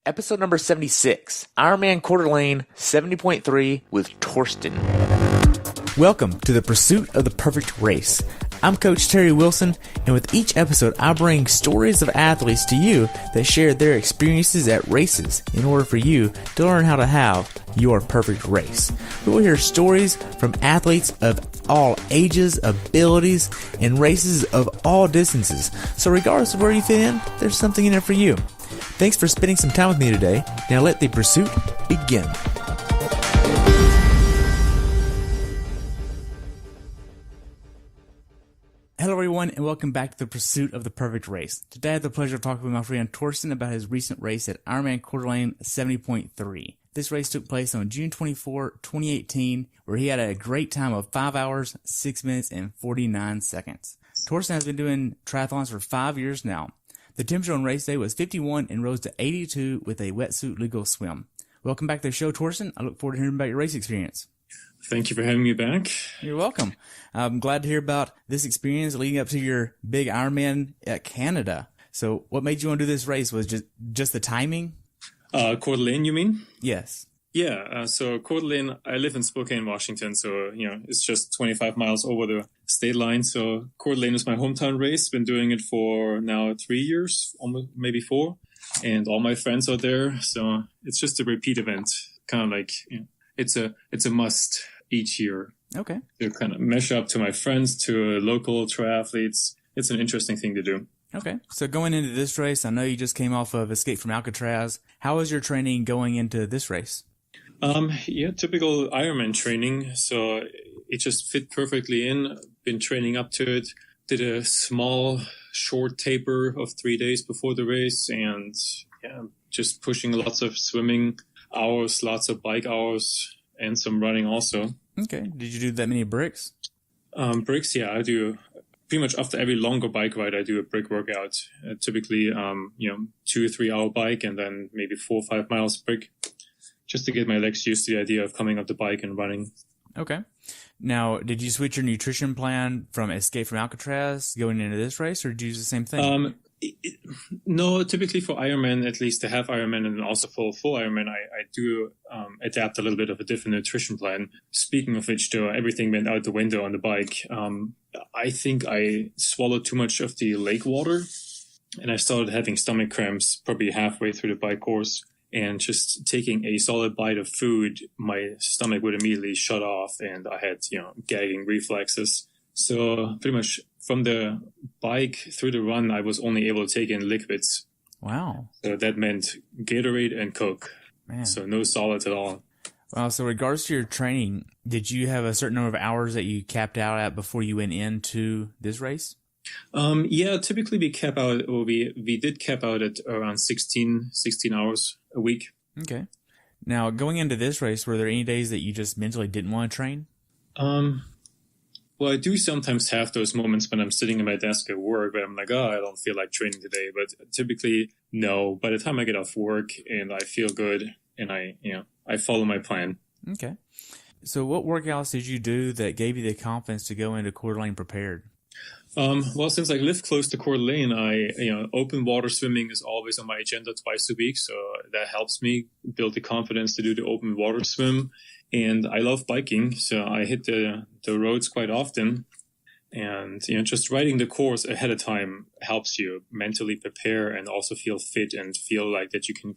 Episode number 76, Ironman Cour 70.3 with Torsten. Welcome to the pursuit of the perfect race. I'm Coach Terry Wilson, and with each episode, I bring stories of athletes to you that share their experiences at races in order for you to learn how to have your perfect race. We will hear stories from athletes of all ages, abilities, and races of all distances. So regardless of where you fit in, there's something in it for you. Thanks for spending some time with me today. Now let the pursuit begin. Hello everyone, and welcome back to the pursuit of the perfect race. Today I have the pleasure of talking with my friend Torsten about his recent race at IRONMAN Cour 70.3. This race took place on June 24, 2018, where he had a great time of 5 hours, 6 minutes, and 49 seconds. Torsten has been doing triathlons for 5 years now. The temperature on race day was 51 and rose to 82 with a wetsuit legal swim. Welcome back to the show, Torsten. I look forward to hearing about your race experience. Thank you for having me back. You're welcome. I'm glad to hear about this experience leading up to your big Ironman at Canada. So what made you want to do this race? Was just the timing? Coeur d'Alene, you mean? Yes. Yeah, so Coeur d'Alene, I live in Spokane, Washington, so, it's just 25 miles over the state line. So Coeur d'Alene is my hometown race. Been doing it for now 3 years, almost maybe 4. And all my friends are there. So it's just a repeat event, kind of like, it's a must each year. Okay. To kind of mesh up to my friends, to local triathletes. It's an interesting thing to do. Okay. So going into this race, I know you just came off of Escape from Alcatraz. How was your training going into this race? Typical Ironman training. So it just fit perfectly in. Been training up to it. Did a small, short taper of 3 days before the race, and just pushing lots of swimming hours, lots of bike hours, and some running also. Okay. Did you do that many bricks? Bricks, yeah, I do. Pretty much after every longer bike ride, I do a brick workout. Typically, 2 or 3 hour bike, and then maybe 4 or 5 miles brick, just to get my legs used to the idea of coming up the bike and running. Okay. Now, did you switch your nutrition plan from Escape from Alcatraz going into this race, or did you use the same thing? No, typically for Ironman, at least to have Ironman and also for full Ironman, I do adapt a little bit of a different nutrition plan. Speaking of which, though, everything went out the window on the bike. I think I swallowed too much of the lake water, and I started having stomach cramps probably halfway through the bike course. And just taking a solid bite of food, my stomach would immediately shut off, and I had, gagging reflexes. So pretty much from the bike through the run, I was only able to take in liquids. Wow. So that meant Gatorade and Coke. Man. So no solids at all. Wow. So regards to your training, did you have a certain number of hours that you capped out at before you went into this race? Typically we did cap out at around 16 hours a week. Okay. Now, going into this race, were there any days that you just mentally didn't want to train? Well, I do sometimes have those moments when I'm sitting at my desk at work where I'm like, I don't feel like training today. But typically, no. By the time I get off work and I feel good and I follow my plan. Okay. So what workouts did you do that gave you the confidence to go into Coeur d'Alene prepared? Well, since I live close to Coeur d'Alene, open water swimming is always on my agenda twice a week. So that helps me build the confidence to do the open water swim. And I love biking, so I hit the roads quite often. And, just riding the course ahead of time helps you mentally prepare and also feel fit and feel like that you can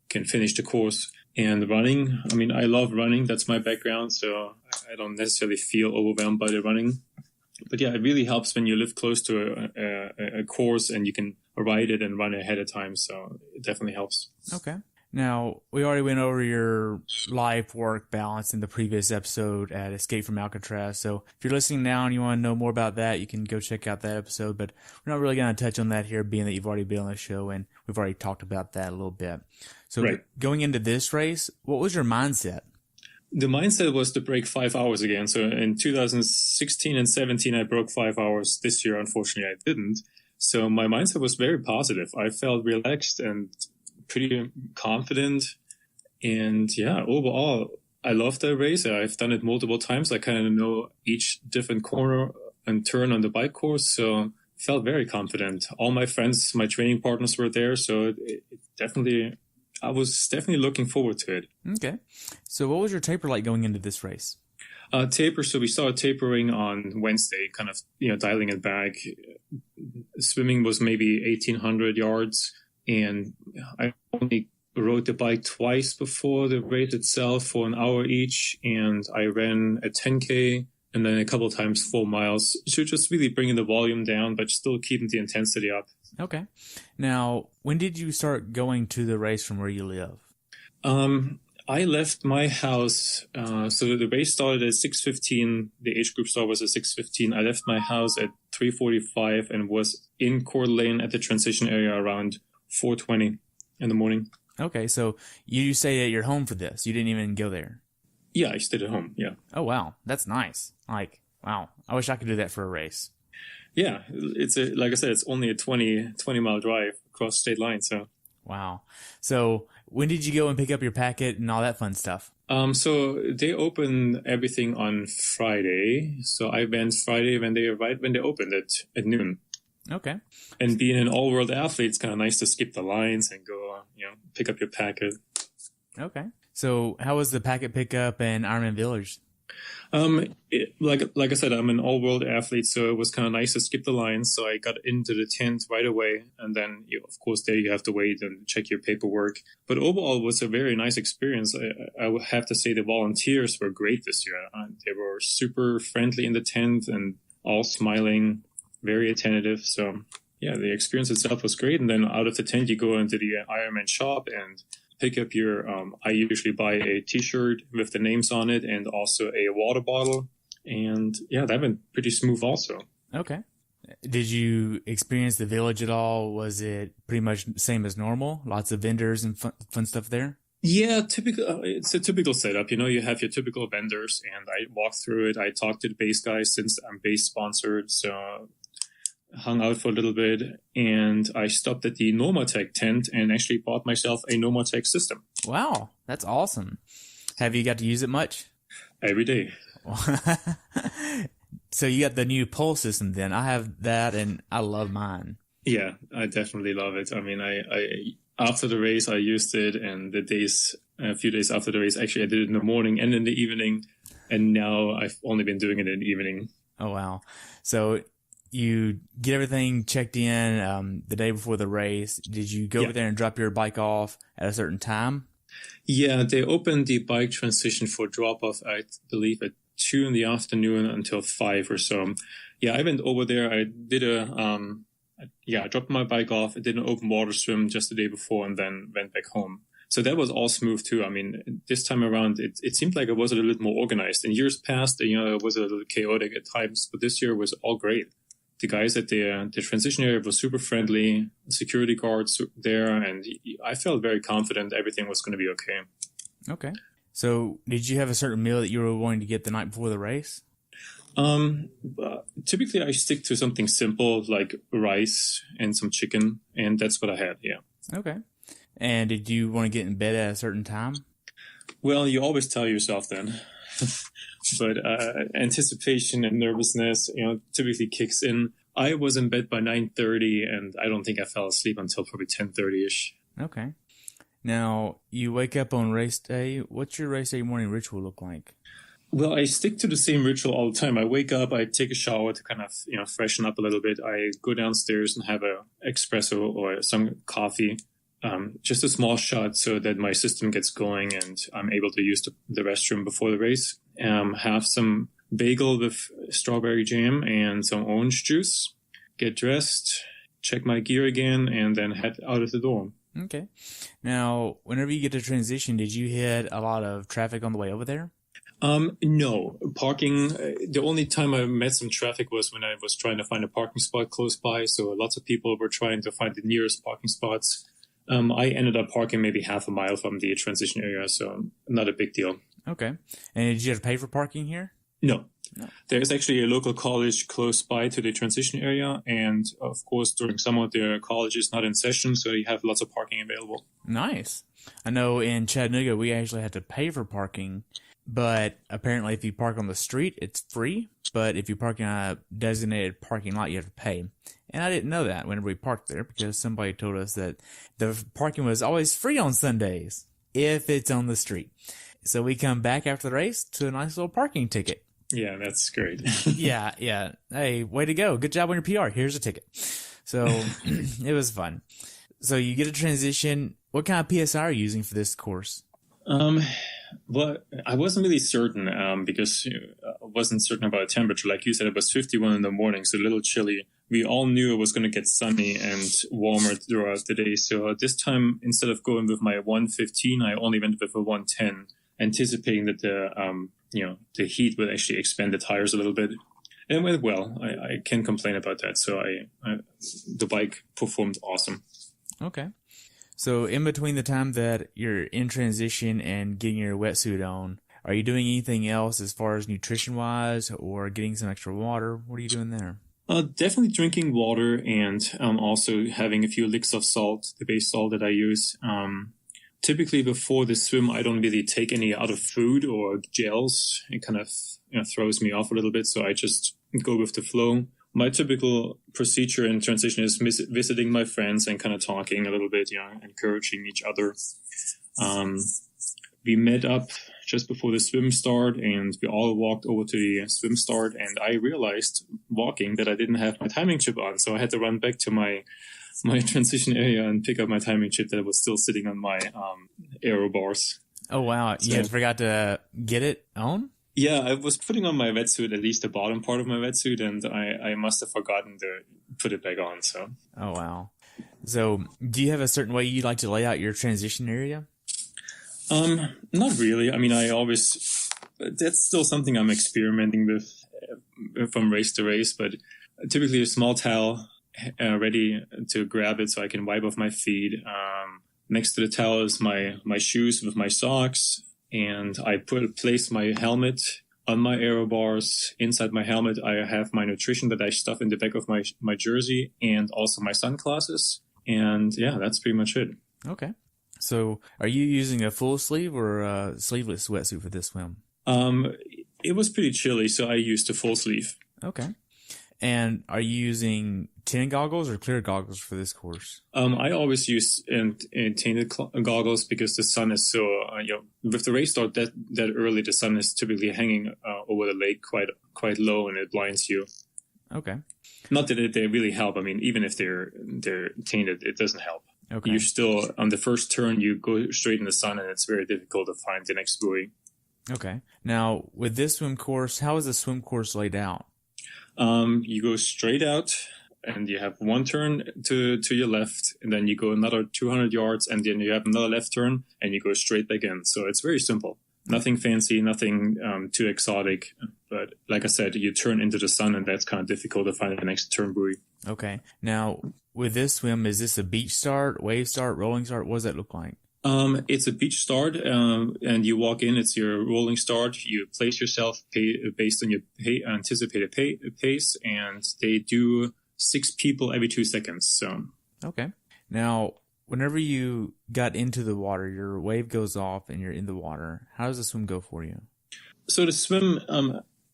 can finish the course. And running, I love running. That's my background, so I don't necessarily feel overwhelmed by the running. But yeah, it really helps when you live close to a course and you can ride it and run ahead of time. So it definitely helps. Okay. Now, we already went over your life-work balance in the previous episode at Escape from Alcatraz. So if you're listening now and you want to know more about that, you can go check out that episode. But we're not really going to touch on that here, being that you've already been on the show and we've already talked about that a little bit. So right. Going into this race, what was your mindset? The mindset was to break 5 hours again. So in 2016 and 17, I broke 5 hours. This year, unfortunately, I didn't. So my mindset was very positive. I felt relaxed and pretty confident. And overall, I love that race. I've done it multiple times. I kind of know each different corner and turn on the bike course. So felt very confident. All my friends, my training partners were there, so I was definitely looking forward to it. Okay. So what was your taper like going into this race? Taper. So we started tapering on Wednesday, kind of, dialing it back. Swimming was maybe 1,800 yards, and I only rode the bike twice before the race itself for an hour each, and I ran a 10K and then a couple of times 4 miles. So just really bringing the volume down, but still keeping the intensity up. Okay. Now, when did you start going to the race from where you live? I left my house. So the race started at 6:15. The age group start was at 6:15. I left my house at 3:45 and was in Coeur d'Alene at the transition area around 4:20 in the morning. Okay, so you stayed at your home for this. You didn't even go there. Yeah, I stayed at home. Yeah. Oh, wow. That's nice. Like, wow. I wish I could do that for a race. Yeah, like I said, it's only a 20 mile drive across state lines. So. Wow. So when did you go and pick up your packet and all that fun stuff? So they opened everything on Friday. So I went Friday when they opened it at noon. Okay. And being an all-world athlete, it's kind of nice to skip the lines and go, pick up your packet. Okay. So how was the packet pickup in Ironman Village? Like I said, I'm an all-world athlete, so it was kind of nice to skip the lines. So I got into the tent right away, and then of course there you have to wait and check your paperwork. But overall, it was a very nice experience. I would have to say the volunteers were great this year. They were super friendly in the tent and all smiling, very attentive. So yeah, the experience itself was great. And then out of the tent, you go into the Ironman shop and pick up your, I usually buy a t-shirt with the names on it and also a water bottle. And yeah, that went pretty smooth also. Okay. Did you experience the village at all? Was it pretty much the same as normal? Lots of vendors and fun stuff there? Yeah, it's a typical setup. You have your typical vendors, and I walked through it. I talked to the base guys since I'm base sponsored. So hung out for a little bit, and I stopped at the Normatec tent and actually bought myself a Normatec system. Wow, that's awesome. Have you got to use it much? Every day. So you got the new pole system then. I have that, and I love mine. Yeah, I definitely love it. I mean, I after the race, I used it, and a few days after the race, actually, I did it in the morning and in the evening, and now I've only been doing it in the evening. Oh, wow. So you get everything checked in the day before the race. Did you go over there and drop your bike off at a certain time? Yeah, they opened the bike transition for drop-off, I believe, at 2 in the afternoon until 5 or so. Yeah, I went over there. I did I dropped my bike off. I did an open water swim just the day before and then went back home. So that was all smooth too. I mean, this time around, it seemed like it was a little bit more organized. In years past, it was a little chaotic at times, but this year was all great. The guys at the transition area were super friendly, security guards there, and I felt very confident everything was going to be okay. Okay. So did you have a certain meal that you were wanting to get the night before the race? Typically I stick to something simple like rice and some chicken, and that's what I had, yeah. Okay. And did you want to get in bed at a certain time? Well, you always tell yourself then. But anticipation and nervousness, typically kicks in. I was in bed by 9:30, and I don't think I fell asleep until probably 10:30ish. Okay. Now, you wake up on race day. What's your race day morning ritual look like? Well, I stick to the same ritual all the time. I wake up, I take a shower to kind of, freshen up a little bit. I go downstairs and have a espresso or some coffee, just a small shot so that my system gets going and I'm able to use the restroom before the race. Have some bagel with strawberry jam and some orange juice, get dressed, check my gear again, and then head out of the door. Okay. Now, whenever you get to transition, did you hit a lot of traffic on the way over there? No. Parking, the only time I met some traffic was when I was trying to find a parking spot close by, so lots of people were trying to find the nearest parking spots. I ended up parking maybe half a mile from the transition area, so not a big deal. Okay. And did you have to pay for parking here? No. there's actually a local college close by to the transition area. And of course, during summer, the college is not in session, so you have lots of parking available. Nice. I know in Chattanooga, we actually had to pay for parking, but apparently if you park on the street, it's free. But if you park in a designated parking lot, you have to pay. And I didn't know that whenever we parked there, because somebody told us that the parking was always free on Sundays if it's on the street. So we come back after the race to a nice little parking ticket. Yeah, that's great. Yeah. Hey, way to go. Good job on your PR. Here's a ticket. So it was fun. So you get a transition. What kind of PSI are you using for this course? Well, I wasn't really certain because I wasn't certain about the temperature. Like you said, it was 51 in the morning, so a little chilly. We all knew it was going to get sunny and warmer throughout the day. So this time, instead of going with my 115, I only went with a 110, anticipating that the heat would actually expand the tires a little bit. And it went well. I can't complain about that. So the bike performed awesome. Okay. So in between the time that you're in transition and getting your wetsuit on, are you doing anything else as far as nutrition-wise or getting some extra water? What are you doing there? Definitely drinking water and also having a few licks of salt, the base salt that I use. Typically before the swim, I don't really take any other food or gels. It kind of throws me off a little bit, so I just go with the flow. My typical procedure in transition is visiting my friends and kind of talking a little bit, encouraging each other. We met up just before the swim start, and we all walked over to the swim start, and I realized walking that I didn't have my timing chip on, so I had to run back to my transition area and pick up my timing chip that was still sitting on my aero bars. Oh, wow. You had forgot to get it on? Yeah, I was putting on my wetsuit, at least the bottom part of my wetsuit, and I must have forgotten to put it back on. So. Oh, wow. So do you have a certain way you like to lay out your transition area? Not really. I mean, that's still something I'm experimenting with from race to race, but typically a small towel ready to grab it so I can wipe off my feet. Next to the towel is my shoes with my socks, and I place my helmet on my aero bars. Inside my helmet, I have my nutrition that I stuff in the back of my jersey, and also my sunglasses. And yeah, that's pretty much it. Okay. So are you using a full sleeve or a sleeveless wetsuit for this swim? It was pretty chilly, so I used a full sleeve. Okay. And are you using tinted goggles or clear goggles for this course? I always use tinted goggles because the sun is so, with the race start that early, the sun is typically hanging over the lake quite low, and it blinds you. Okay. Not that they really help. I mean, even if they're tinted, it doesn't help. Okay. You're still, on the first turn, you go straight in the sun, and it's very difficult to find the next buoy. Okay. Now, with this swim course, how is the swim course laid out? You go straight out, and you have one turn to your left, and then you go another 200 yards, and then you have another left turn, and you go straight back in. So it's very simple. Nothing fancy, nothing too exotic. But like I said, you turn into the sun, and that's kind of difficult to find the next turn buoy. Okay. Now, with this swim, is this a beach start, wave start, rolling start? What does that look like? It's a beach start, and you walk in. It's your rolling start. You place yourself based on your anticipated pace, and they do 6 people every 2 seconds. So okay. Now, whenever you got into the water, your wave goes off, and you're in the water. How does the swim go for you? So the swim,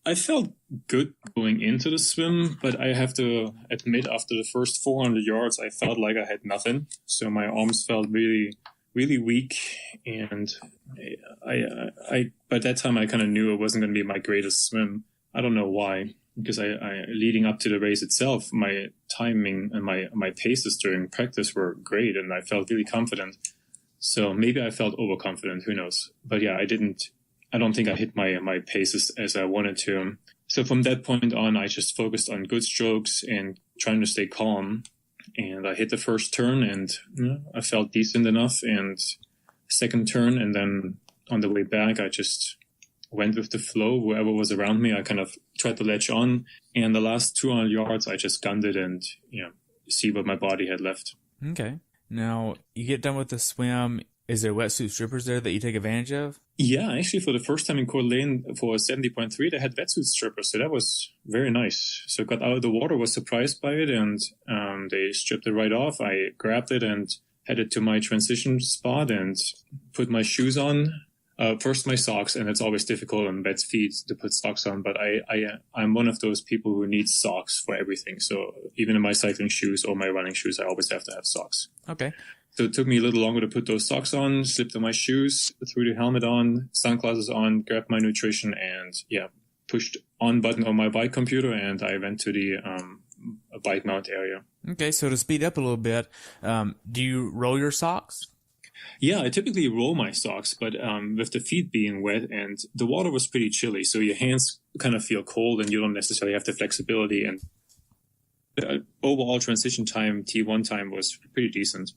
I felt good going into the swim, but I have to admit, after the first 400 yards, I felt like I had nothing. So my arms felt really weak, and I by that time I kind of knew it wasn't going to be my greatest swim. I don't know why, because I leading up to the race itself, my timing and my paces during practice were great, and I felt really confident. So maybe I felt overconfident, who knows? But yeah, I don't think I hit my paces as I wanted to. So from that point on, I just focused on good strokes and trying to stay calm. And I hit the first turn, and I felt decent enough. And second turn, and then on the way back, I just went with the flow. Whoever was around me, I kind of tried to latch on. And the last 200 yards, I just gunned it and see what my body had left. Okay. Now, you get done with the swim. Is there wetsuit strippers there that you take advantage of? Yeah, actually, for the first time in Coeur d'Alene for 70.3, they had wetsuit strippers, so that was very nice. So got out of the water, was surprised by it, and they stripped it right off. I grabbed it and headed to my transition spot and put my shoes on. First my socks, and it's always difficult on wet feet to put socks on, but I'm one of those people who needs socks for everything. So even in my cycling shoes or my running shoes, I always have to have socks. Okay. So it took me a little longer to put those socks on, slipped on my shoes, threw the helmet on, sunglasses on, grabbed my nutrition, and pushed on button on my bike computer, and I went to the bike mount area. Okay, so to speed up a little bit, do you roll your socks? Yeah, I typically roll my socks, but with the feet being wet and the water was pretty chilly, so your hands kind of feel cold and you don't necessarily have the flexibility. And the overall transition time, T1 time, was pretty decent.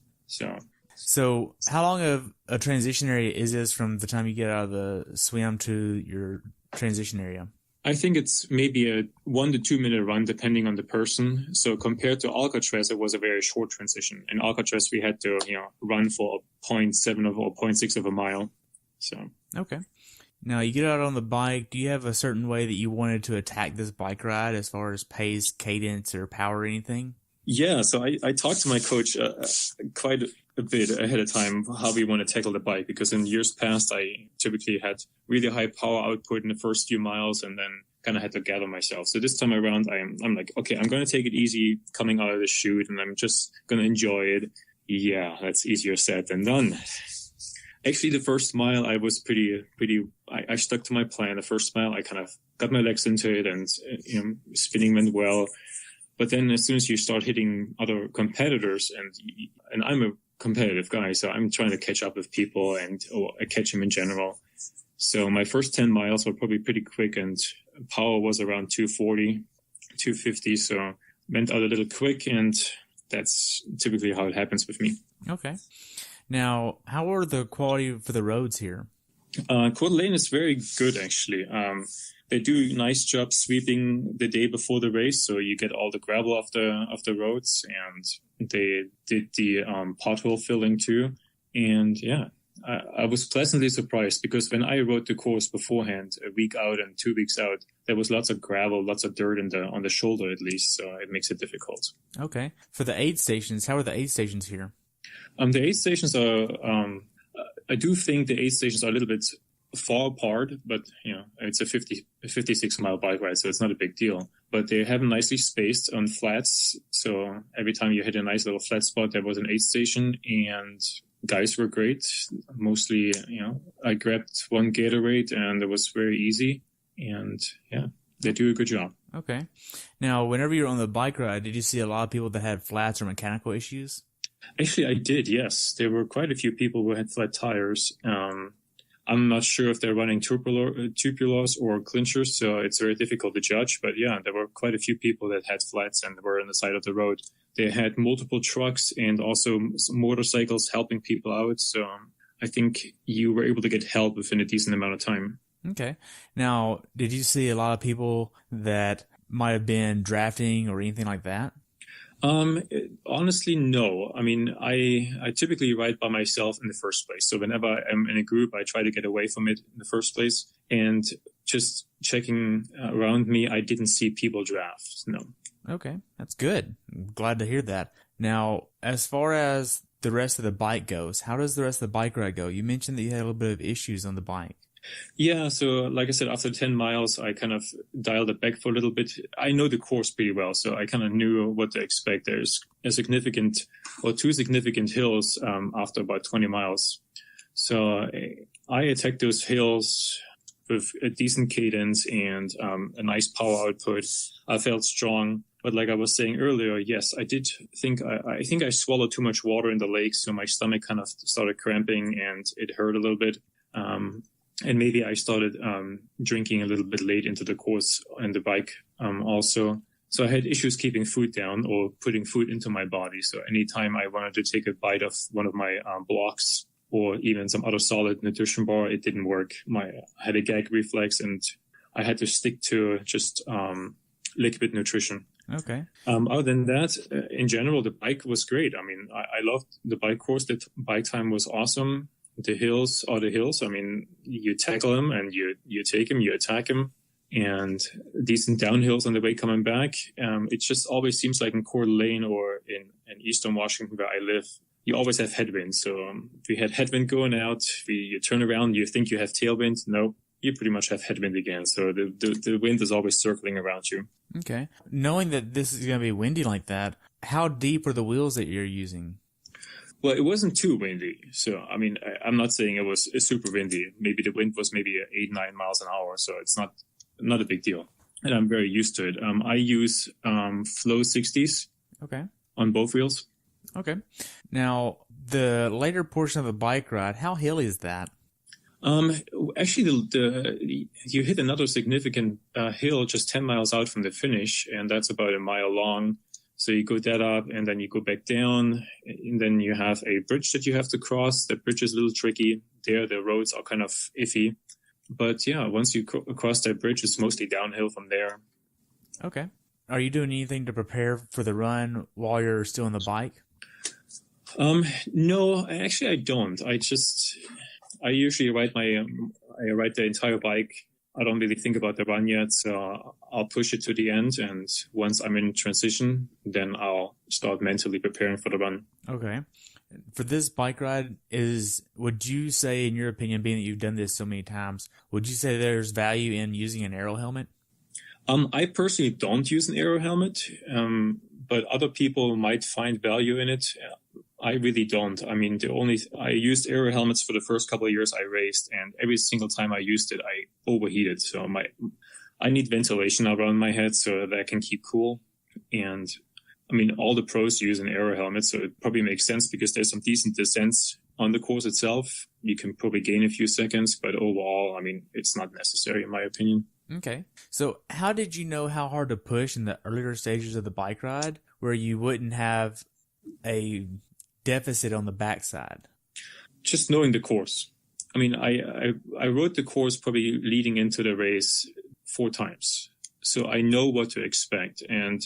So how long of a transition area is this from the time you get out of the swim to your transition area? I think it's maybe a 1 to 2 minute run, depending on the person. So compared to Alcatraz, it was a very short transition. In Alcatraz, we had to, run for 0.7 or 0.6 of a mile. So okay. Now you get out on the bike. Do you have a certain way that you wanted to attack this bike ride, as far as pace, cadence, or power, or anything? Yeah, so I talked to my coach quite a bit ahead of time how we want to tackle the bike, because in years past I typically had really high power output in the first few miles and then kind of had to gather myself. So this time around I'm like, okay, I'm going to take it easy coming out of the chute and I'm just going to enjoy it. Yeah, that's easier said than done. Actually, the first mile I was I stuck to my plan. The first mile I kind of got my legs into it and spinning went well. But then as soon as you start hitting other competitors, and I'm a competitive guy, so I'm trying to catch up with people or catch them in general. So my first 10 miles were probably pretty quick, and power was around 240, 250. So went out a little quick, and that's typically how it happens with me. Okay. Now, how are the quality for the roads here? Coeur d'Alene is very good, actually. They do a nice job sweeping the day before the race, so you get all the gravel off the roads, and they did the pothole filling too. And yeah, I was pleasantly surprised, because when I rode the course beforehand, a week out and 2 weeks out, there was lots of gravel, lots of dirt on the shoulder at least, so it makes it difficult. Okay. For the aid stations, how are the aid stations here? The aid stations are, I do think the aid stations are a little bit far apart, but it's a 56 mile bike ride, so it's not a big deal. But they have them nicely spaced on flats, so every time you hit a nice little flat spot, there was an aid station, and guys were great. Mostly, I grabbed one Gatorade, and it was very easy, and yeah, they do a good job. Okay. Now, whenever you're on the bike ride, did you see a lot of people that had flats or mechanical issues? Actually, I did, yes. There were quite a few people who had flat tires. I'm not sure if they're running tubulars or clinchers, so it's very difficult to judge. But yeah, there were quite a few people that had flats and were on the side of the road. They had multiple trucks and also some motorcycles helping people out. So I think you were able to get help within a decent amount of time. Okay. Now, did you see a lot of people that might have been drafting or anything like that? Honestly, no. I mean, I typically ride by myself in the first place. So whenever I'm in a group, I try to get away from it in the first place. And just checking around me, I didn't see people draft. No. Okay. That's good. I'm glad to hear that. Now, as far as the rest of the bike goes, how does the rest of the bike ride go? You mentioned that you had a little bit of issues on the bike. Yeah, so like I said, after 10 miles, I kind of dialed it back for a little bit. I know the course pretty well, so I kind of knew what to expect. There's a significant or two significant hills after about 20 miles. So I attacked those hills with a decent cadence and a nice power output. I felt strong. But like I was saying earlier, yes, I did think I think I swallowed too much water in the lake, so my stomach kind of started cramping and it hurt a little bit. And maybe I started drinking a little bit late into the course and the bike also. So I had issues keeping food down or putting food into my body. So anytime I wanted to take a bite of one of my blocks or even some other solid nutrition bar, it didn't work. I had a gag reflex and I had to stick to just liquid nutrition. Okay. Other than that, in general, the bike was great. I mean, I loved the bike course. The bike time was awesome. the hills are the hills. I mean, you tackle them and you take them, you attack them, and decent downhills on the way coming back. It just always seems like in Coeur d'Alene or in Eastern Washington where I live, you always have headwind. So we had headwind going out. You turn around, you think you have tailwind. No, you pretty much have headwind again. So the wind is always circling around you. Okay. Knowing that this is going to be windy like that, how deep are the wheels that you're using? Well, it wasn't too windy. So, I mean, I'm not saying it was super windy. Maybe the wind was maybe 8-9 miles an hour. So it's not a big deal. And I'm very used to it. I use Flow 60s on both wheels. Okay. Now, the later portion of the bike ride, how hilly is that? Actually, you hit another significant hill just 10 miles out from the finish, and that's about a mile long. So you go that up, and then you go back down, and then you have a bridge that you have to cross. The bridge is a little tricky. There, the roads are kind of iffy. But yeah, once you cross that bridge, it's mostly downhill from there. Okay. Are you doing anything to prepare for the run while you're still on the bike? No, actually I don't. I usually ride I ride the entire bike. I don't really think about the run yet, so I'll push it to the end. And once I'm in transition, then I'll start mentally preparing for the run. Okay. For this bike ride, would you say, in your opinion, being that you've done this so many times, would you say there's value in using an aero helmet? I personally don't use an aero helmet, but other people might find value in it. I really don't. I mean, I used aero helmets for the first couple of years I raced, and every single time I used it, I overheated. So I need ventilation around my head so that I can keep cool. And I mean, all the pros use an aero helmet, so it probably makes sense because there's some decent descents on the course itself. You can probably gain a few seconds, but overall, I mean, it's not necessary in my opinion. Okay. So how did you know how hard to push in the earlier stages of the bike ride where you wouldn't have a deficit on the backside? Just knowing the course. I mean, I rode the course probably leading into the race 4 times. So I know what to expect. And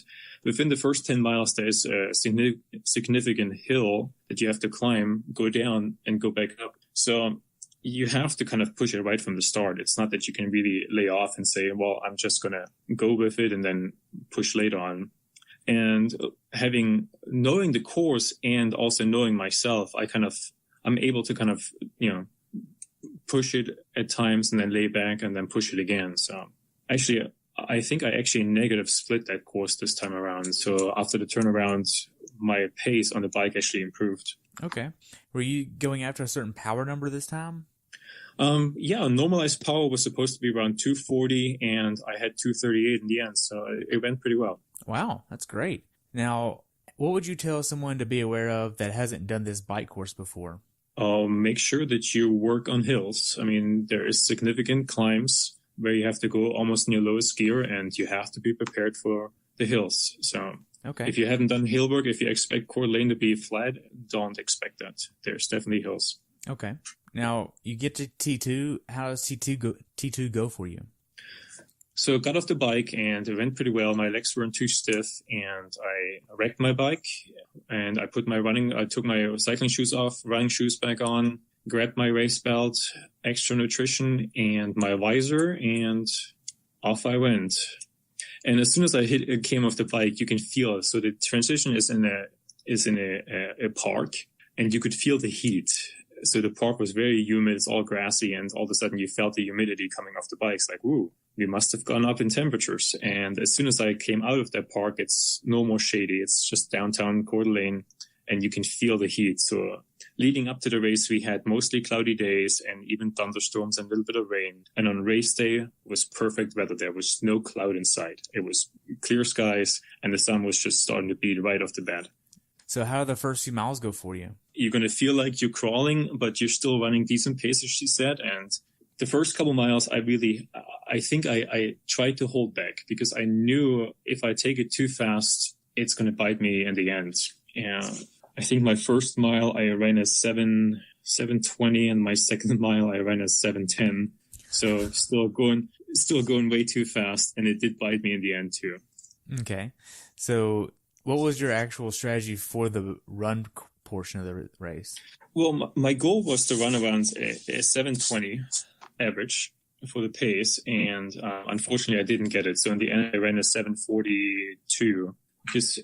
within the first 10 miles, there's a significant hill that you have to climb, go down, and go back up. So you have to kind of push it right from the start. It's not that you can really lay off and say, well, I'm just going to go with it and then push later on. And knowing the course and also knowing myself, I'm able to kind of, push it at times and then lay back and then push it again. So actually, I think I actually negative split that course this time around. So after the turnaround, my pace on the bike actually improved. Okay. Were you going after a certain power number this time? Yeah, normalized power was supposed to be around 240 and I had 238 in the end. So it went pretty well. Wow, that's great. Now, what would you tell someone to be aware of that hasn't done this bike course before? Make sure that you work on hills. I mean, there is significant climbs where you have to go almost in your lowest gear and you have to be prepared for the hills. So if you haven't done hill work, if you expect Coeur d'Alene to be flat, don't expect that. There's definitely hills. Okay. Now, you get to T2. How does T2 go for you? So I got off the bike and it went pretty well. My legs weren't too stiff and I wrecked my bike and I took my cycling shoes off, running shoes back on, grabbed my race belt, extra nutrition and my visor and off I went. And as soon as I came off the bike, you can feel it. So the transition is in a park and you could feel the heat. So the park was very humid. It's all grassy. And all of a sudden you felt the humidity coming off the bike. It's like, ooh, we must have gone up in temperatures. And as soon as I came out of that park, it's no more shady. It's just downtown Coeur d'Alene and you can feel the heat. So leading up to the race, we had mostly cloudy days and even thunderstorms and a little bit of rain. And on race day, it was perfect weather. There was no cloud in sight. It was clear skies and the sun was just starting to beat right off the bat. So how did the first few miles go for you? You're going to feel like you're crawling, but you're still running decent pace, as she said. And the first couple miles, I think I tried to hold back because I knew if I take it too fast, it's going to bite me in the end. And I think my first mile, I ran a 7:20, and my second mile, I ran a 7:10. So still going way too fast. And it did bite me in the end too. Okay. So what was your actual strategy for the run portion of the race? Well, my goal was to run around a 7:20 average for the pace, and unfortunately I didn't get it. So in the end I ran a 7:42 because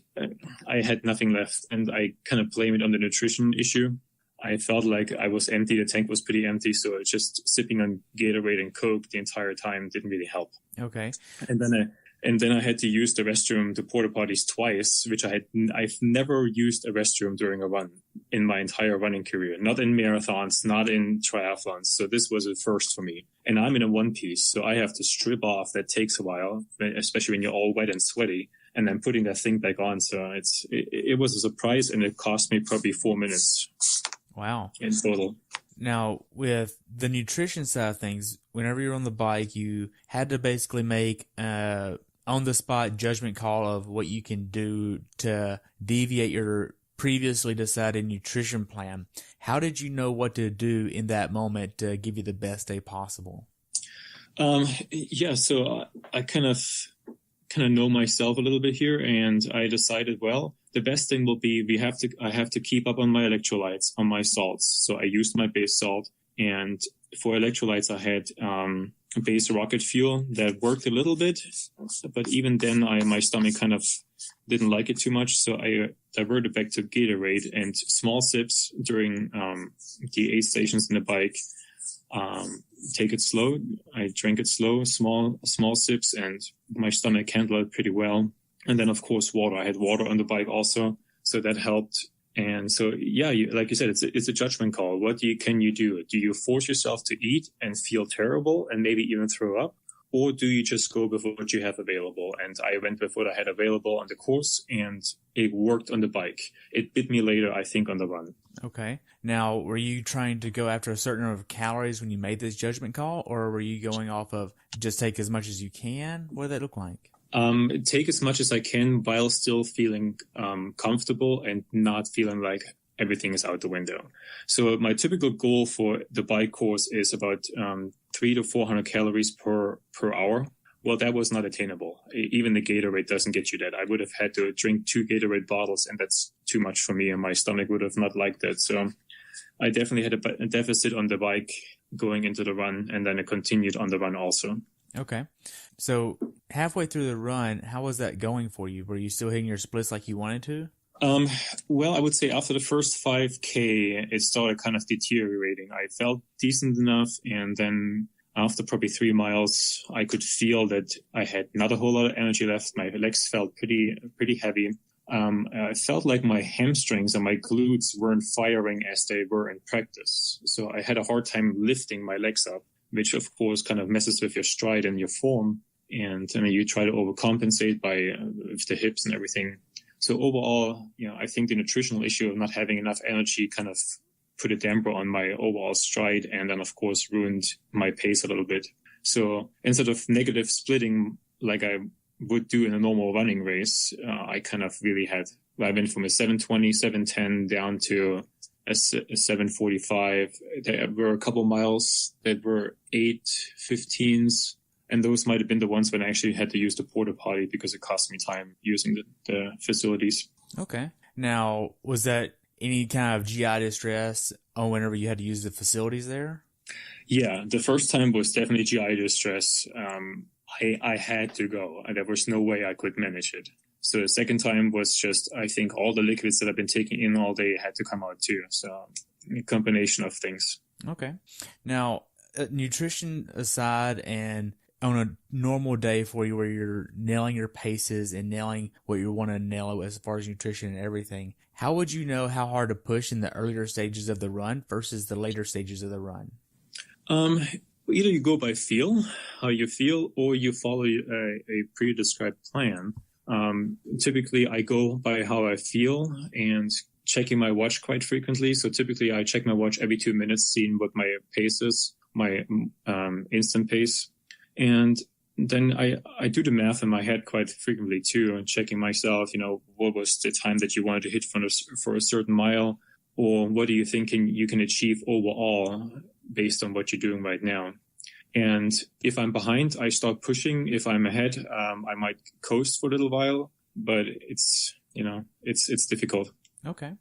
I had nothing left, and I kind of blame it on the nutrition issue. I felt like I was empty. The tank was pretty empty. So just sipping on Gatorade and Coke the entire time didn't really help. Okay. And then I had to use the restroom, the porta potties twice, which I've never used a restroom during a run in my entire running career, not in marathons, not in triathlons. So this was a first for me. And I'm in a one piece, so I have to strip off. That takes a while, especially when you're all wet and sweaty, and then putting that thing back on. So it was a surprise, and it cost me probably 4 minutes. Wow. In total. Now, with the nutrition side of things, whenever you're on the bike, you had to basically make on-the-spot judgment call of what you can do to deviate your previously decided nutrition plan. How did you know what to do in that moment to give you the best day possible? So I kind of know myself a little bit here, and I decided, well, the best thing will be I have to keep up on my electrolytes, on my salts. So I used my base salt, and for electrolytes I had base rocket fuel that worked a little bit, but even then my stomach kind of didn't like it too much. So I diverted back to Gatorade and small sips during the aid stations in the bike. Take it slow. I drank it slow, small sips, and my stomach handled it pretty well. And then, of course, water. I had water on the bike also, so that helped. And so, yeah, like you said, it's a judgment call. What can you do? Do you force yourself to eat and feel terrible and maybe even throw up? Or do you just go with what you have available? And I went with what I had available on the course, and it worked on the bike. It bit me later, I think, on the run. Okay. Now, were you trying to go after a certain number of calories when you made this judgment call, or were you going off of just take as much as you can? What did that look like? Take as much as I can while still feeling comfortable and not feeling like everything is out the window. So my typical goal for the bike course is about 300 to 400 calories per hour. Well, that was not attainable. Even the Gatorade doesn't get you that. I would have had to drink 2 Gatorade bottles, and that's too much for me, and my stomach would have not liked that. So I definitely had a deficit on the bike going into the run, and then it continued on the run also. Okay. So halfway through the run, how was that going for you? Were you still hitting your splits like you wanted to? Well, I would say after the first 5K, it started kind of deteriorating. I felt decent enough, and then after probably 3 miles, I could feel that I had not a whole lot of energy left. My legs felt pretty heavy. I felt like my hamstrings and my glutes weren't firing as they were in practice. So I had a hard time lifting my legs up, which of course kind of messes with your stride and your form. And I mean, you try to overcompensate with the hips and everything. So overall, I think the nutritional issue of not having enough energy kind of put a damper on my overall stride, and then of course ruined my pace a little bit. So instead of negative splitting like I would do in a normal running race, I kind of really I went from a 7:20, 7:10 down to a 7:45. There were a couple miles that were 8:15s, and those might have been the ones when I actually had to use the porta potty because it cost me time using the facilities. Okay. Now, was that any kind of GI distress whenever you had to use the facilities there? Yeah, the first time was definitely GI distress. I had to go, and there was no way I could manage it. So the second time was just, I think all the liquids that I've been taking in all day had to come out too. So a combination of things. Okay. Now, nutrition aside, and on a normal day for you where you're nailing your paces and nailing what you want to nail as far as nutrition and everything, how would you know how hard to push in the earlier stages of the run versus the later stages of the run? Either you go by how you feel, or you follow a pre-described plan. Typically, I go by how I feel and checking my watch quite frequently. So typically, I check my watch every 2 minutes, seeing what my pace is, my instant pace. And then I do the math in my head quite frequently too, and checking myself, what was the time that you wanted to hit for a certain mile, or what do you think you can achieve overall based on what you're doing right now. And if I'm behind, I start pushing. If I'm ahead, I might coast for a little while, but it's difficult. Okay.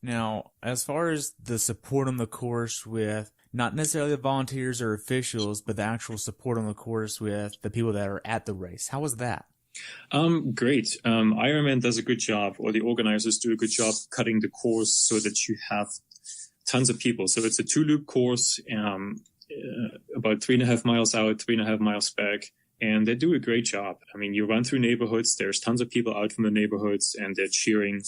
Now, as far as the support on the course with not necessarily the volunteers or officials, but the actual support on the course with the people that are at the race, how was that? Great. Ironman does a good job, or the organizers do a good job cutting the course so that you have tons of people. So it's a 2-loop course, about 3.5 miles out, 3.5 miles back. And they do a great job. I mean, you run through neighborhoods. There's tons of people out from the neighborhoods, and they're cheering.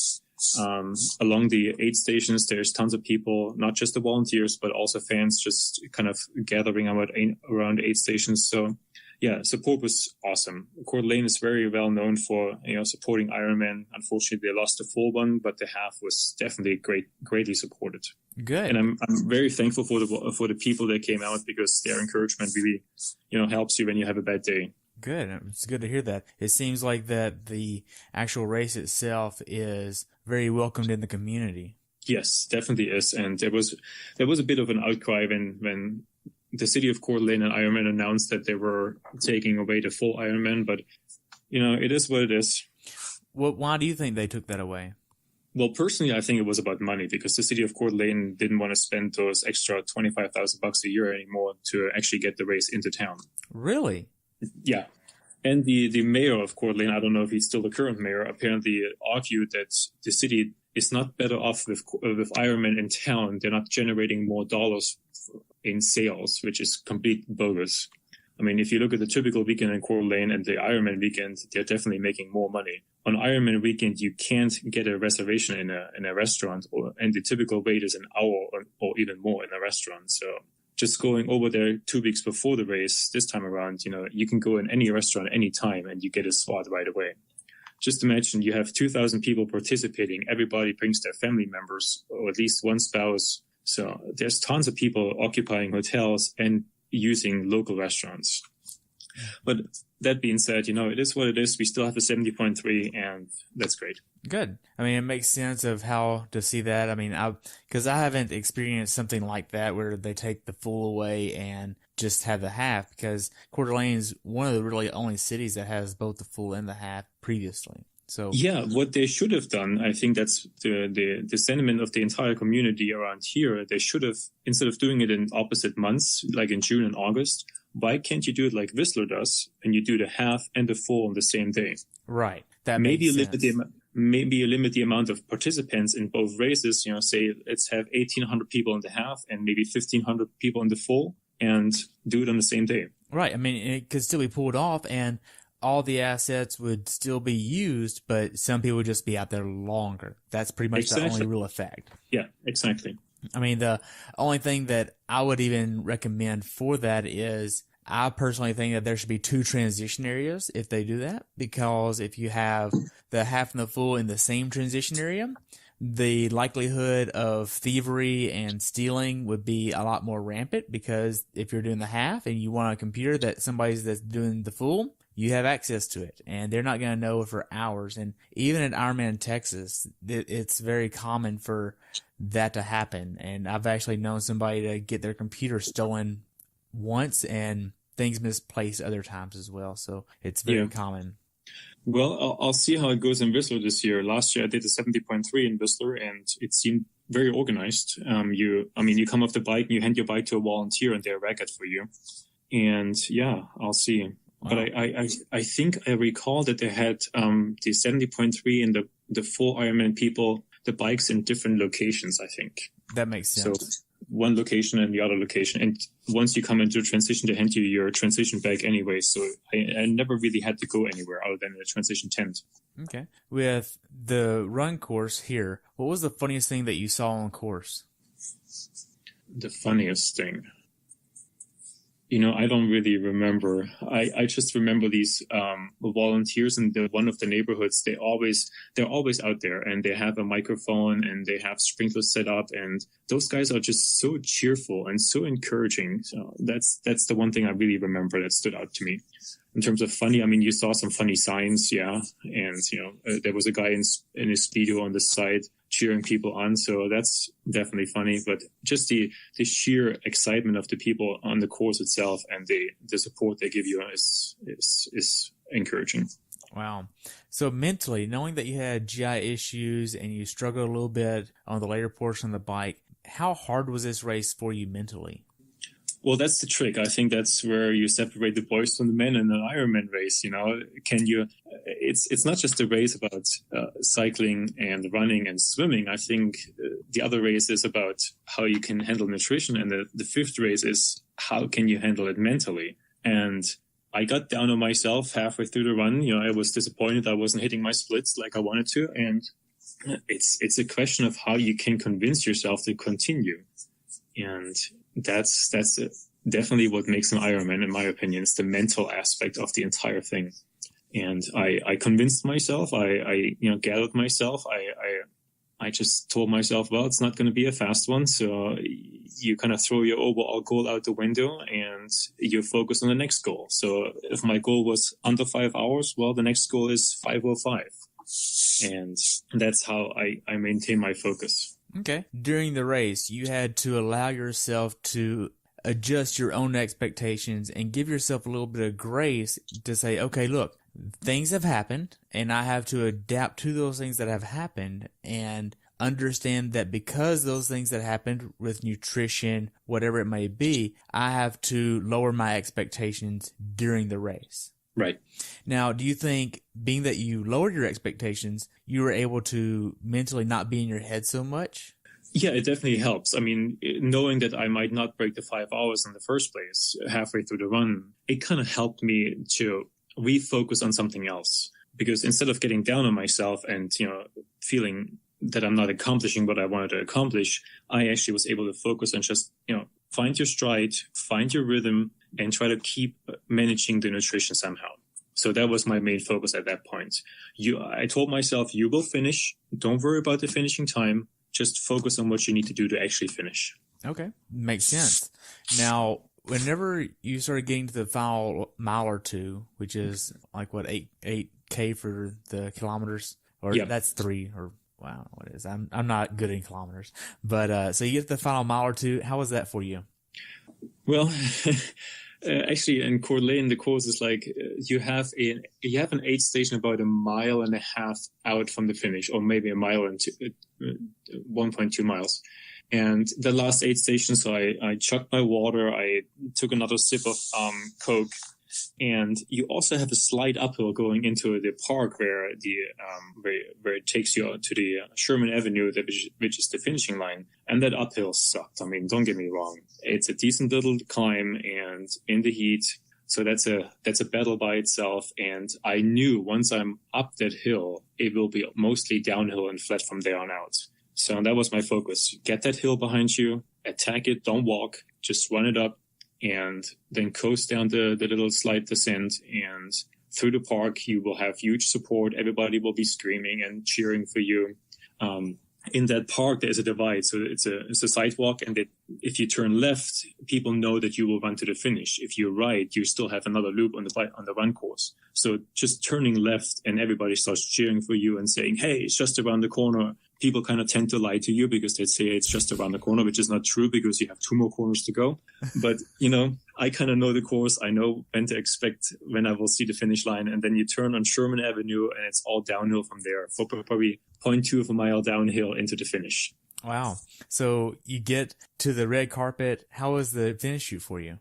Along the aid stations, there's tons of people, not just the volunteers, but also fans just kind of gathering around aid stations. So, yeah, support was awesome. Coeur d'Alene is very well known for, supporting Ironman. Unfortunately, they lost the full one, but the half was definitely greatly supported. Good. And I'm very thankful for the people that came out, because their encouragement really, helps you when you have a bad day. Good. It's good to hear that. It seems like that the actual race itself is very welcomed in the community. Yes, definitely is. And there was a bit of an outcry when the city of Coeur d'Alene and Ironman announced that they were taking away the full Ironman. But, it is what it is. Well, why do you think they took that away? Well, personally, I think it was about money, because the city of Coeur d'Alene didn't want to spend those extra $25,000 a year anymore to actually get the race into town. Really? Yeah. And the mayor of Coeur d'Alene, I don't know if he's still the current mayor, apparently argued that the city is not better off with Ironman in town. They're not generating more dollars in sales, which is complete bogus. I mean, if you look at the typical weekend in Coeur d'Alene and the Ironman weekend, they're definitely making more money. On Ironman weekend, you can't get a reservation in a restaurant, and the typical wait is an hour or even more in a restaurant. So just going over there 2 weeks before the race, this time around, you can go in any restaurant any time and you get a spot right away. Just imagine you have 2,000 people participating. Everybody brings their family members, or at least one spouse. So there's tons of people occupying hotels and using local restaurants. But that being said, it is what it is. We still have a 70.3, and that's great. Good. I mean, it makes sense of how to see that. I mean, because I haven't experienced something like that where they take the full away and just have the half, because Coeur d'Alene is one of the really only cities that has both the full and the half previously. So yeah, what they should have done, I think that's the sentiment of the entire community around here. They should have, instead of doing it in opposite months, like in June and August, why can't you do it like Whistler does, and you do the half and the full on the same day? Right. That maybe makes sense. Maybe you limit the amount of participants in both races. Say let's have 1,800 people in the half and maybe 1,500 people in the full, and do it on the same day. Right. I mean, it could still be pulled off, and all the assets would still be used, but some people would just be out there longer. That's pretty much the only real effect. Yeah, exactly. I mean, the only thing that I would even recommend for that is I personally think that there should be 2 transition areas if they do that, because if you have the half and the full in the same transition area, the likelihood of thievery and stealing would be a lot more rampant, because if you're doing the half and you want a computer that somebody's that's doing the full, you have access to it, and they're not going to know it for hours. And even at Ironman Texas, it's very common for that to happen. And I've actually known somebody to get their computer stolen once, and things misplaced other times as well. So it's very common. Well, I'll see how it goes in Whistler this year. Last year I did a 70.3 in Whistler, and it seemed very organized. You come off the bike and you hand your bike to a volunteer, and they rack it for you. And yeah, I'll see. Wow. But I think I recall that they had the 70.3 and the full Ironman people, the bikes in different locations, I think. That makes sense. So one location and the other location. And once you come into transition, they hand you your transition bag anyway. So I never really had to go anywhere other than the transition tent. Okay. With the run course here, what was the funniest thing that you saw on course? The funniest thing? I don't really remember. I just remember these volunteers in one of the neighborhoods. They're always out there, and they have a microphone and they have sprinklers set up, and those guys are just so cheerful and so encouraging. So that's the one thing I really remember that stood out to me. In terms of funny, I mean, you saw some funny signs, yeah, and there was a guy in his Speedo on the side cheering people on, so that's definitely funny. But just the sheer excitement of the people on the course itself and the support they give you is encouraging. Wow. So mentally, knowing that you had GI issues and you struggled a little bit on the later portion of the bike, how hard was this race for you mentally? Well, that's the trick. I think that's where you separate the boys from the men in an Ironman race. It's not just a race about cycling and running and swimming. I think the other race is about how you can handle nutrition. And the fifth race is how can you handle it mentally? And I got down on myself halfway through the run. I was disappointed I wasn't hitting my splits like I wanted to. And it's a question of how you can convince yourself to continue. And that's definitely what makes an Ironman, in my opinion. It's the mental aspect of the entire thing. And I convinced myself. I gathered myself. I just told myself, well, it's not going to be a fast one. So you kind of throw your overall goal out the window and you focus on the next goal. So if my goal was under 5 hours, well, the next goal is 5:05. And that's how I maintain my focus. Okay. During the race, you had to allow yourself to adjust your own expectations and give yourself a little bit of grace to say, okay, look, things have happened and I have to adapt to those things that have happened and understand that because those things that happened with nutrition, whatever it may be, I have to lower my expectations during the race. Right. Now, do you think, being that you lowered your expectations, you were able to mentally not be in your head so much? Yeah, it definitely helps. I mean, knowing that I might not break the 5 hours in the first place halfway through the run, it kind of helped me to refocus on something else. Because instead of getting down on myself and, feeling that I'm not accomplishing what I wanted to accomplish, I actually was able to focus on just, find your stride, find your rhythm, and try to keep managing the nutrition somehow. So that was my main focus at that point. I told myself, you will finish. Don't worry about the finishing time. Just focus on what you need to do to actually finish. Okay. Makes sense. Now, whenever you started getting to the final mile or two, which is like what, 8K for the kilometers, or yeah. That's 3, or wow, what is? I'm not good in kilometers, but so you get to the final mile or two. How was that for you? Well, actually, in Coeur d'Alene, the course is like you have an aid station about 1.5 miles out from the finish, or maybe 1.2 miles. And the last aid station, so I chugged my water, I took another sip of Coke, and you also have a slight uphill going into the park where where it takes you to the Sherman Avenue, which is the finishing line. And that uphill sucked. I mean, don't get me wrong. It's a decent little climb and in the heat. So that's a battle by itself. And I knew once I'm up that hill, it will be mostly downhill and flat from there on out. So that was my focus. Get that hill behind you, attack it, don't walk, just run it up, and then coast down the little slight descent. And through the park, you will have huge support. Everybody will be screaming and cheering for you. In that park, there's a divide. So it's a sidewalk. And if you turn left, people know that you will run to the finish. If you're right, you still have another loop on the run course. So just turning left and everybody starts cheering for you and saying, hey, it's just around the corner. People kind of tend to lie to you because they say it's just around the corner, which is not true because you have 2 more corners to go. But, I kind of know the course. I know when to expect when I will see the finish line. And then you turn on Sherman Avenue and it's all downhill from there for probably 0.2 of a mile downhill into the finish. Wow. So you get to the red carpet. How was the finish shoot for you?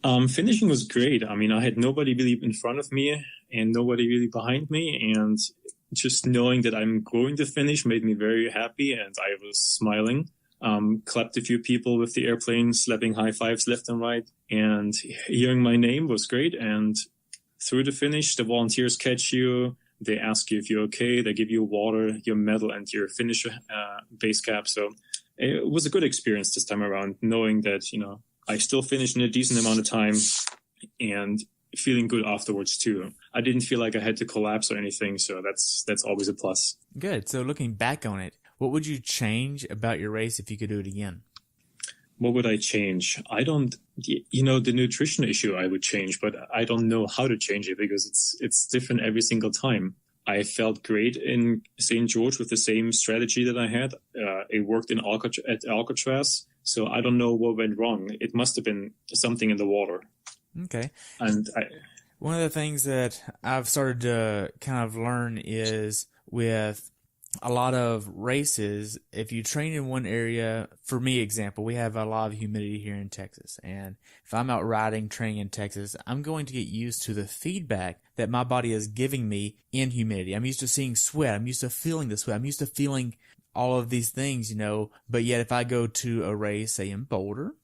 Finishing was great. I mean, I had nobody really in front of me and nobody really behind me. And just knowing that I'm going to finish made me very happy, and I was smiling. Clapped a few people with the airplane, slapping high fives left and right, and hearing my name was great. And through the finish, the volunteers catch you. They ask you if you're okay. They give you water, your medal, and your finish base cap. So it was a good experience this time around, knowing that, I still finished in a decent amount of time and feeling good afterwards too. I didn't feel like I had to collapse or anything, so that's always a plus. Good. So looking back on it, what would you change about your race if you could do it again? What would I change? The nutrition issue I would change, but I don't know how to change it because it's different every single time. I felt great in St. George with the same strategy that I had. It worked at Alcatraz, so I don't know what went wrong. It must have been something in the water. Okay. And One of the things that I've started to kind of learn is with a lot of races, if you train in one area, for me, example, we have a lot of humidity here in Texas. And if I'm out riding, training in Texas, I'm going to get used to the feedback that my body is giving me in humidity. I'm used to seeing sweat. I'm used to feeling the sweat. I'm used to feeling all of these things, you know. But yet if I go to a race, say in Boulder,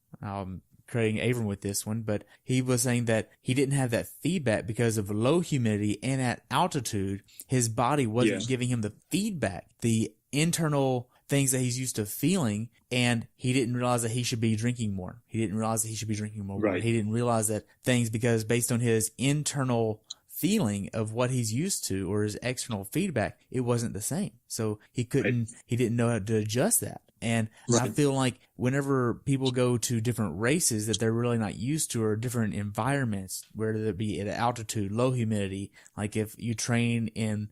crediting Avram with this one, but he was saying that he didn't have that feedback because of low humidity and at altitude, his body wasn't giving him the feedback, the internal things that he's used to feeling, and he didn't realize that he should be drinking more. He didn't realize that he should be drinking more water. He didn't realize that things, because based on his internal feeling of what he's used to or his external feedback, it wasn't the same. So he didn't know how to adjust that. And I feel like whenever people go to different races that they're really not used to, or different environments, whether it be at altitude, low humidity, like if you train in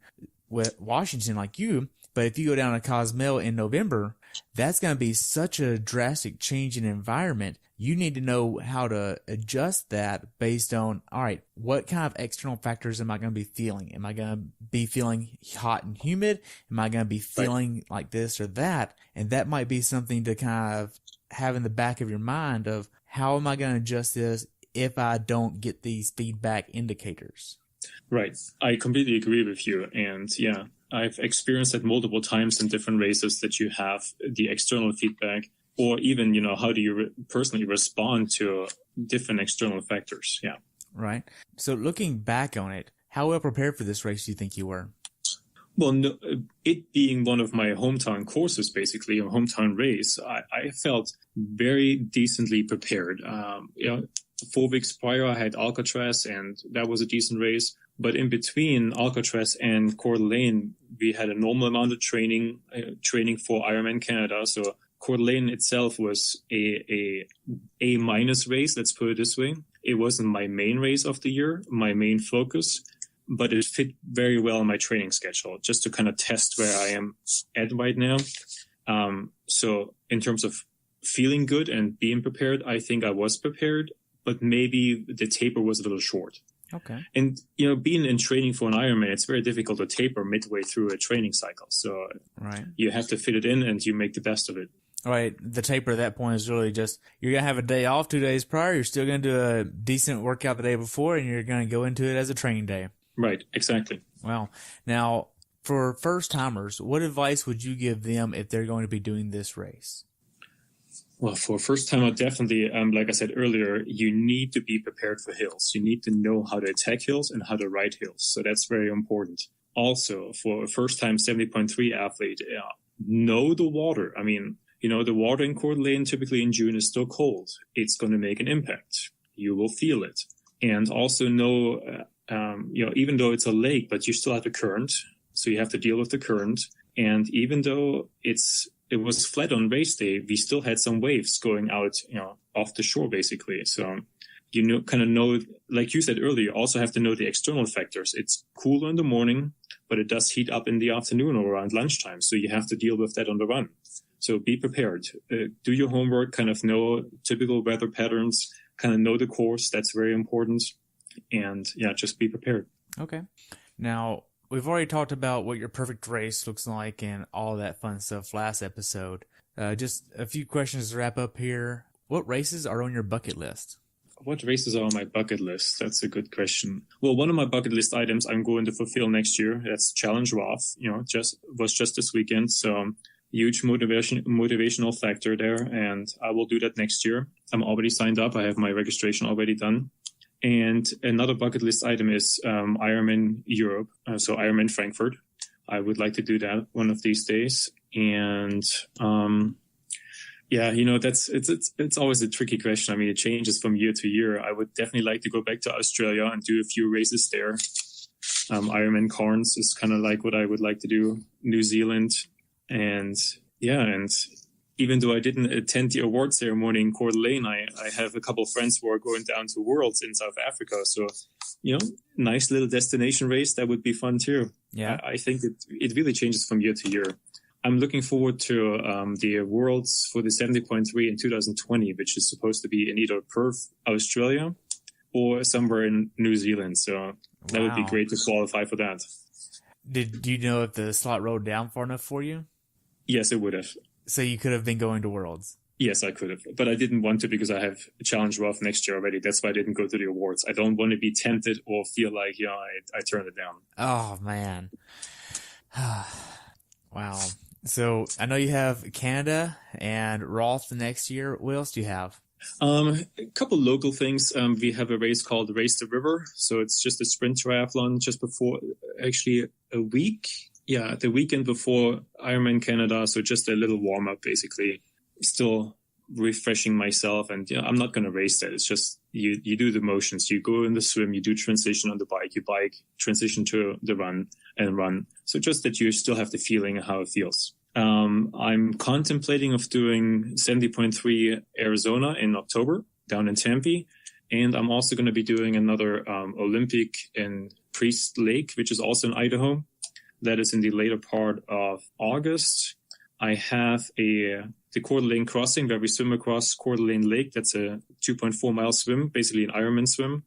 Washington like you, but if you go down to Cozumel in November, that's going to be such a drastic change in environment. You need to know how to adjust that based on, all right, what kind of external factors am I going to be feeling? Am I going to be feeling hot and humid? Am I going to be feeling like this or that? And that might be something to kind of have in the back of your mind of, how am I going to adjust this if I don't get these feedback indicators? Right. I completely agree with you. And yeah, I've experienced it multiple times in different races that you have the external feedback, or even, you know, how do you personally respond to different external factors? Yeah. Right. So looking back on it, how well prepared for this race do you think you were? Well, no, it being one of my hometown courses, basically a hometown race, I felt very decently prepared. 4 weeks prior, I had Alcatraz, and that was a decent race. But in between Alcatraz and Coeur d'Alene, we had a normal amount of training for Ironman Canada. So Coeur d'Alene itself was a minus race, let's put it this way. It wasn't my main race of the year, my main focus, but it fit very well in my training schedule, just to kind of test where I am at right now. So in terms of feeling good and being prepared, I think I was prepared, but maybe the taper was a little short. Okay. And, you know, being in training for an Ironman, it's very difficult to taper midway through a training cycle. So you have to fit it in and you make the best of it. All right. The taper at that point is really just, you're going to have a day off 2 days prior. You're still going to do a decent workout the day before, and you're going to go into it as a training day. Right. Exactly. Wow. Now, for first timers, what advice would you give them if they're going to be doing this race? Well, for a first timer, definitely, like I said earlier, you need to be prepared for hills. You need to know how to attack hills and how to ride hills. So that's very important. Also, for a first time 70.3 athlete, know the water. I mean, you know, the water in Coeur d'Alene typically in June is still cold. It's going to make an impact. You will feel it. And also know, even though it's a lake, but you still have the current. So you have to deal with the current. And even though it was flat on race day, we still had some waves going out, off the shore, basically. So, kind of know, like you said earlier, you also have to know the external factors. It's cooler in the morning, but it does heat up in the afternoon or around lunchtime. So you have to deal with that on the run. So be prepared. Do your homework, kind of know typical weather patterns, kind of know the course. That's very important. And just be prepared. Okay. Now, we've already talked about what your perfect race looks like and all that fun stuff last episode. Just a few questions to wrap up here. What races are on your bucket list? What races are on my bucket list? That's a good question. Well, one of my bucket list items I'm going to fulfill next year. That's Challenge Roth. Just this weekend. So huge motivational factor there. And I will do that next year. I'm already signed up. I have my registration already done. And another bucket list item is Ironman Europe, so Ironman Frankfurt. I would like to do that one of these days. And it's always a tricky question. I mean, it changes from year to year. I would definitely like to go back to Australia and do a few races there. Ironman Cairns is kind of like what I would like to do. New Zealand, and even though I didn't attend the award ceremony in Coeur d'Alene, I have a couple of friends who are going down to Worlds in South Africa. So, nice little destination race. That would be fun too. Yeah. I think it really changes from year to year. I'm looking forward to the Worlds for the 70.3 in 2020, which is supposed to be in either Perth, Australia, or somewhere in New Zealand. So that would be great to qualify for that. Do you know if the slot rolled down far enough for you? Yes, it would have. So you could have been going to Worlds. Yes, I could have, but I didn't want to because I have Challenge Rough next year already. That's why I didn't go to the awards. I don't want to be tempted or feel like, I turned it down. Oh, man. Wow. So I know you have Canada and Roth next year. What else do you have? A couple local things. We have a race called Race the River. So it's just a sprint triathlon just before, actually a week. Yeah, the weekend before Ironman Canada. So just a little warm up, basically. Still refreshing myself, and I'm not going to race that. It's just you do the motions. You go in the swim, you do transition on the bike, you bike, transition to the run and run. So just that you still have the feeling of how it feels. I'm contemplating of doing 70.3 Arizona in October down in Tempe, and I'm also going to be doing another Olympic in Priest Lake, which is also in Idaho. That is in the later part of August. I have the Coeur d'Alene crossing where we swim across Coeur d'Alene Lake. That's a 2.4 mile swim, basically an Ironman swim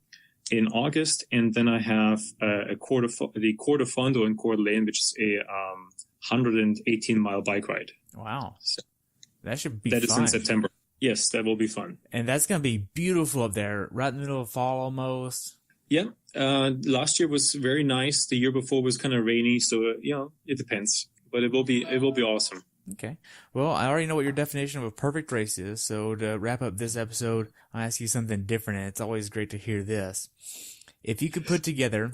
in August. And then I have the Coeur de Fondo in Coeur d'Alene, which is a 118 mile bike ride. Wow. So that should be fun. That is in September. Yes, that will be fun. And that's going to be beautiful up there, right in the middle of fall almost. Yeah. Last year was very nice. The year before was kind of rainy. So, it depends. But it will be awesome. Okay. Well, I already know what your definition of a perfect race is. So to wrap up this episode, I'll ask you something different, and it's always great to hear this. If you could put together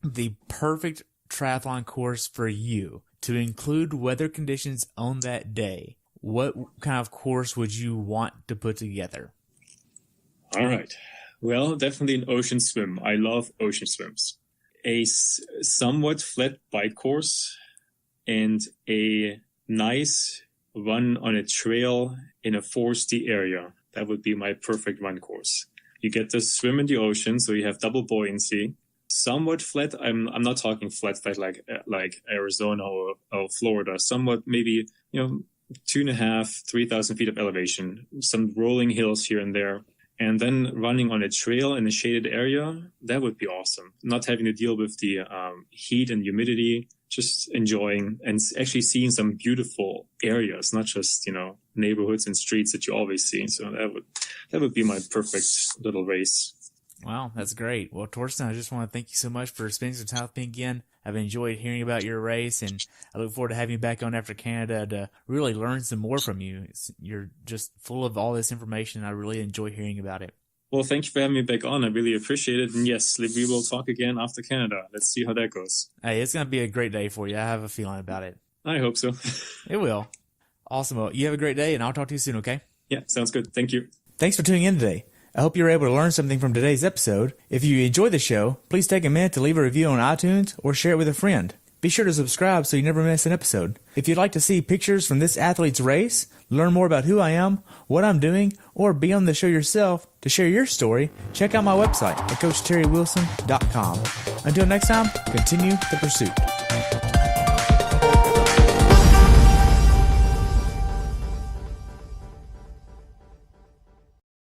the perfect triathlon course for you to include weather conditions on that day, what kind of course would you want to put together? All right. Well, definitely an ocean swim. I love ocean swims. A somewhat flat bike course and a nice run on a trail in a foresty area. That would be my perfect run course. You get to swim in the ocean, so you have double buoyancy. Somewhat flat. I'm not talking flat like Arizona or Florida. Somewhat maybe 2,500, 3,000 feet of elevation. Some rolling hills here and there. And then running on a trail in a shaded area, that would be awesome. Not having to deal with the heat and humidity, just enjoying and actually seeing some beautiful areas, not just, neighborhoods and streets that you always see. So that would be my perfect little race. Wow, that's great. Well, Torsten, I just want to thank you so much for spending some time with me again. I've enjoyed hearing about your race, and I look forward to having you back on after Canada to really learn some more from you. You're just full of all this information, and I really enjoy hearing about it. Well, thank you for having me back on. I really appreciate it. And yes, we will talk again after Canada. Let's see how that goes. Hey, it's going to be a great day for you. I have a feeling about it. I hope so. It will. Awesome. Well, you have a great day, and I'll talk to you soon, okay? Yeah, sounds good. Thank you. Thanks for tuning in today. I hope you were able to learn something from today's episode. If you enjoyed the show, please take a minute to leave a review on iTunes or share it with a friend. Be sure to subscribe so you never miss an episode. If you'd like to see pictures from this athlete's race, learn more about who I am, what I'm doing, or be on the show yourself to share your story, check out my website at CoachTerryWilson.com. Until next time, continue the pursuit.